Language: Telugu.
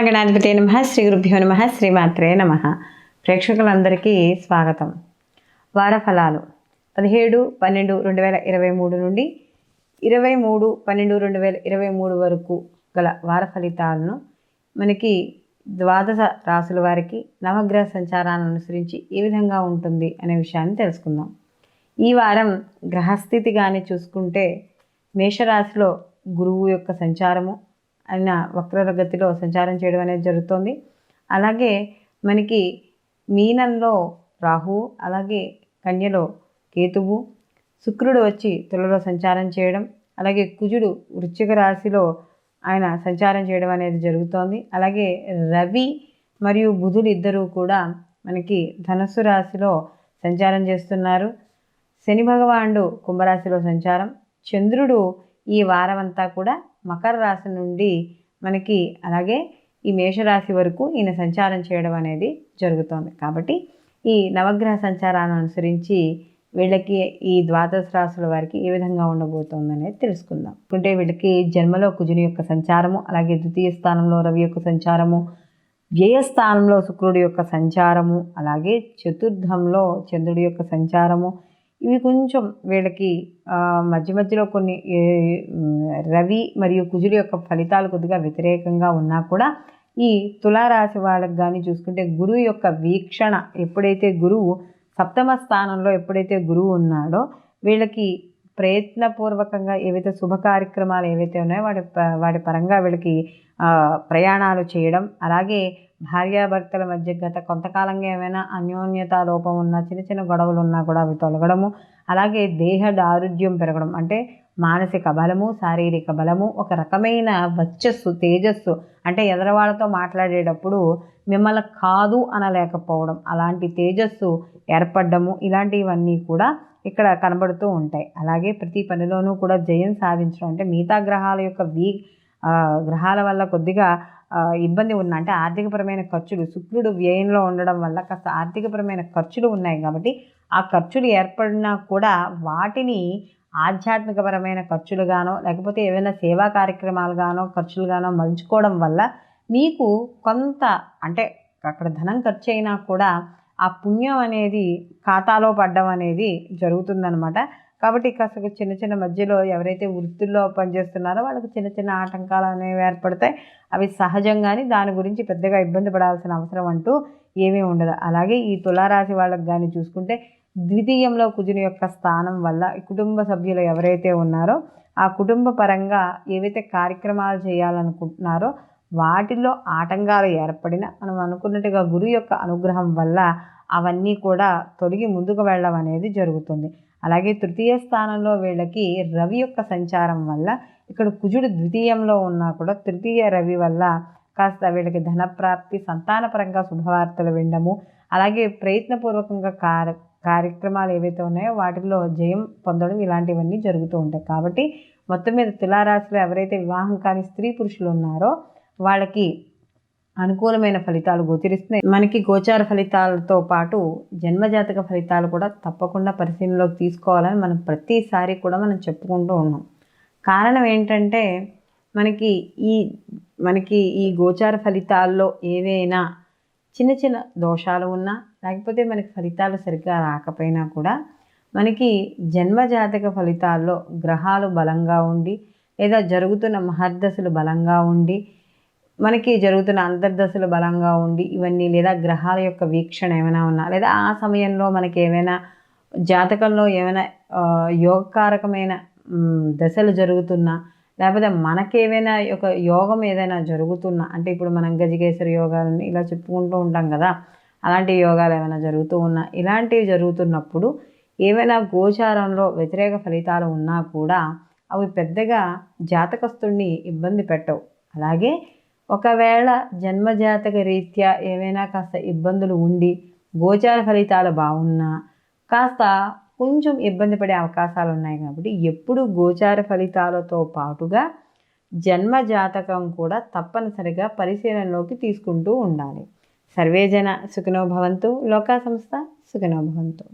మహాగణాధిపతే నమః. శ్రీ గురుభ్యో నమః. శ్రీమాత్రే నమః. ప్రేక్షకులందరికీ స్వాగతం. వార ఫలాలు 17/12/2023 నుండి 23/12/2023 వరకు గల వార ఫలితాలను మనకి ద్వాదశ రాశుల వారికి నవగ్రహ సంచారాలను అనుసరించి ఏ విధంగా ఉంటుంది అనే విషయాన్ని తెలుసుకుందాం. ఈ వారం గ్రహస్థితి కానీ చూసుకుంటే మేషరాశిలో గురువు యొక్క సంచారము ఆయన వక్రగతిలో సంచారం చేయడం అనేది జరుగుతుంది. అలాగే మనకి మీనంలో రాహువు, అలాగే కన్యలో కేతువు, శుక్రుడు వచ్చి తులలో సంచారం చేయడం, అలాగే కుజుడు వృశ్చిక రాశిలో ఆయన సంచారం చేయడం అనేది జరుగుతోంది. అలాగే రవి మరియు బుధులు ఇద్దరూ కూడా మనకి ధనుస్సు రాశిలో సంచారం చేస్తున్నారు. శని భగవానుడు కుంభరాశిలో సంచారం, చంద్రుడు ఈ వారం అంతా కూడా మకర రాశి నుండి మనకి అలాగే ఈ మేషరాశి వరకు ఈయన సంచారం చేయడం అనేది జరుగుతోంది. కాబట్టి ఈ నవగ్రహ సంచారాన్ని అనుసరించి వీళ్ళకి ఈ ద్వాదశ రాశుల వారికి ఏ విధంగా ఉండబోతోంది అనేది తెలుసుకుందాం. అంటే వీళ్ళకి జన్మలో కుజుని యొక్క సంచారము, అలాగే ద్వితీయ స్థానంలో రవి యొక్క సంచారము, వ్యయస్థానంలో శుక్రుడి యొక్క సంచారము, అలాగే చతుర్థంలో చంద్రుడి యొక్క సంచారము, ఇవి కొంచెం వీళ్ళకి మధ్య మధ్యలో కొన్ని రవి మరియు కుజుల యొక్క ఫలితాలు కొద్దిగా వ్యతిరేకంగా ఉన్నా కూడా ఈ తులారాశి వాళ్ళకి కానీ చూసుకుంటే గురువు యొక్క వీక్షణ, ఎప్పుడైతే గురువు సప్తమ స్థానంలో ఎప్పుడైతే గురువు ఉన్నాడో వీళ్ళకి ప్రయత్నపూర్వకంగా ఏవైతే శుభ కార్యక్రమాలు ఏవైతే ఉన్నాయో వాటి పరంగా వీళ్ళకి ప్రయాణాలు చేయడం, అలాగే భార్యాభర్తల మధ్య గత కొంతకాలంగా ఏమైనా అన్యోన్యతా లోపం ఉన్నా, చిన్న చిన్న గొడవలు ఉన్నా కూడా అవి తొలగడము, అలాగే దేహ దారుఢ్యం పెరగడం, అంటే మానసిక బలము, శారీరక బలము, ఒక రకమైన వర్చస్సు, తేజస్సు, అంటే ఎదరవాళ్ళతో మాట్లాడేటప్పుడు మిమ్మల్ని కాదు అనలేకపోవడం, అలాంటి తేజస్సు ఏర్పడము, ఇలాంటివన్నీ కూడా ఇక్కడ కనబడుతూ ఉంటాయి. అలాగే ప్రతి పనిలోనూ కూడా జయం సాధించడం, అంటే మిగతా గ్రహాల యొక్క గ్రహాల వల్ల కొద్దిగా ఇబ్బంది ఉన్న, అంటే ఆర్థికపరమైన ఖర్చులు, శుక్రుడు వ్యయంలో ఉండడం వల్ల కాస్త ఆర్థికపరమైన ఖర్చులు ఉన్నాయి కాబట్టి ఆ ఖర్చులు ఏర్పడినా కూడా వాటిని ఆధ్యాత్మికపరమైన ఖర్చులుగానో లేకపోతే ఏవైనా సేవా కార్యక్రమాలుగానో ఖర్చులుగానో మలుచుకోవడం వల్ల మీకు కొంత, అంటే అక్కడ ధనం ఖర్చు అయినా కూడా ఆ పుణ్యం అనేది ఖాతాలో పడడం అనేది జరుగుతుందనమాట. కాబట్టి కాస్త చిన్న చిన్న మధ్యలో ఎవరైతే వృత్తుల్లో పనిచేస్తున్నారో వాళ్ళకి చిన్న చిన్న ఆటంకాలు అనేవి ఏర్పడతాయి. అవి సహజంగాని, దాని గురించి పెద్దగా ఇబ్బంది పడాల్సిన అవసరం అంటూ ఏమీ ఉండదు. అలాగే ఈ తులారాశి వాళ్ళకి కానీ చూసుకుంటే ద్వితీయంలో కుజుని యొక్క స్థానం వల్ల కుటుంబ సభ్యులు ఎవరైతే ఉన్నారో ఆ కుటుంబ పరంగా ఏవైతే కార్యక్రమాలు చేయాలనుకుంటున్నారో వాటిల్లో ఆటంకాలు ఏర్పడిన, మనం అనుకున్నట్టుగా గురువు యొక్క అనుగ్రహం వల్ల అవన్నీ కూడా తొలగి ముందుకు వెళ్ళడం అనేది జరుగుతుంది. అలాగే తృతీయ స్థానంలో వీళ్ళకి రవి యొక్క సంచారం వల్ల, ఇక్కడ కుజుడు ద్వితీయంలో ఉన్నా కూడా తృతీయ రవి వల్ల కాస్త వీళ్ళకి ధనప్రాప్తి, సంతానపరంగా శుభవార్తలు వినడము, అలాగే ప్రయత్నపూర్వకంగా కార్యక్రమాలు ఏవైతే ఉన్నాయో వాటిల్లో జయం పొందడం, ఇలాంటివన్నీ జరుగుతూ ఉంటాయి. కాబట్టి మొత్తం మీద తులారాశిలో ఎవరైతే వివాహం కాని స్త్రీ పురుషులు ఉన్నారో వాళ్ళకి అనుకూలమైన ఫలితాలు గోచరిస్తున్నాయి. మనకి గోచార ఫలితాలతో పాటు జన్మజాతక ఫలితాలు కూడా తప్పకుండా పరిశీలనలోకి తీసుకోవాలని మనం ప్రతిసారి కూడా మనం చెప్పుకుంటూ ఉన్నాం. కారణం ఏంటంటే మనకి ఈ గోచార ఫలితాల్లో ఏవైనా చిన్న చిన్న దోషాలు ఉన్నా, లేకపోతే మనకి ఫలితాలు సరిగ్గా రాకపోయినా కూడా మనకి జన్మజాతక ఫలితాల్లో గ్రహాలు బలంగా ఉండి, లేదా జరుగుతున్న మహర్దశలు బలంగా ఉండి, మనకి జరుగుతున్న అంతర్దశలు బలంగా ఉండి, ఇవన్నీ, లేదా గ్రహాల యొక్క వీక్షణ ఏమైనా ఉన్నా, లేదా ఆ సమయంలో మనకి ఏమైనా జాతకంలో ఏమైనా యోగకారకమైన దశలు జరుగుతున్నా, లేకపోతే మనకేమైనా ఒక యోగం ఏదైనా జరుగుతున్నా, అంటే ఇప్పుడు మనం గజకేసరి యోగాలని ఇలా చెప్పుకుంటూ ఉంటాం కదా, అలాంటి యోగాలు ఏమైనా జరుగుతూ ఉన్నా, ఇలాంటివి జరుగుతున్నప్పుడు ఏమైనా గోచారంలో వ్యతిరేక ఫలితాలు ఉన్నా కూడా అవి పెద్దగా జాతకస్తుడిని ఇబ్బంది పెట్టవు. అలాగే ఒకవేళ జన్మజాతక రీత్యా ఏమైనా కాస్త ఇబ్బందులు ఉండి గోచార ఫలితాలు బాగున్నా కాస్త కొంచెం ఇబ్బంది పడే అవకాశాలు ఉన్నాయి. కాబట్టి ఎప్పుడు గోచార ఫలితాలతో పాటుగా జన్మజాతకం కూడా తప్పనిసరిగా పరిశీలనలోకి తీసుకుంటూ ఉండాలి. సర్వేజన సుఖినో భవంతు, లోకా సంస్థ సుఖినో భవంతు.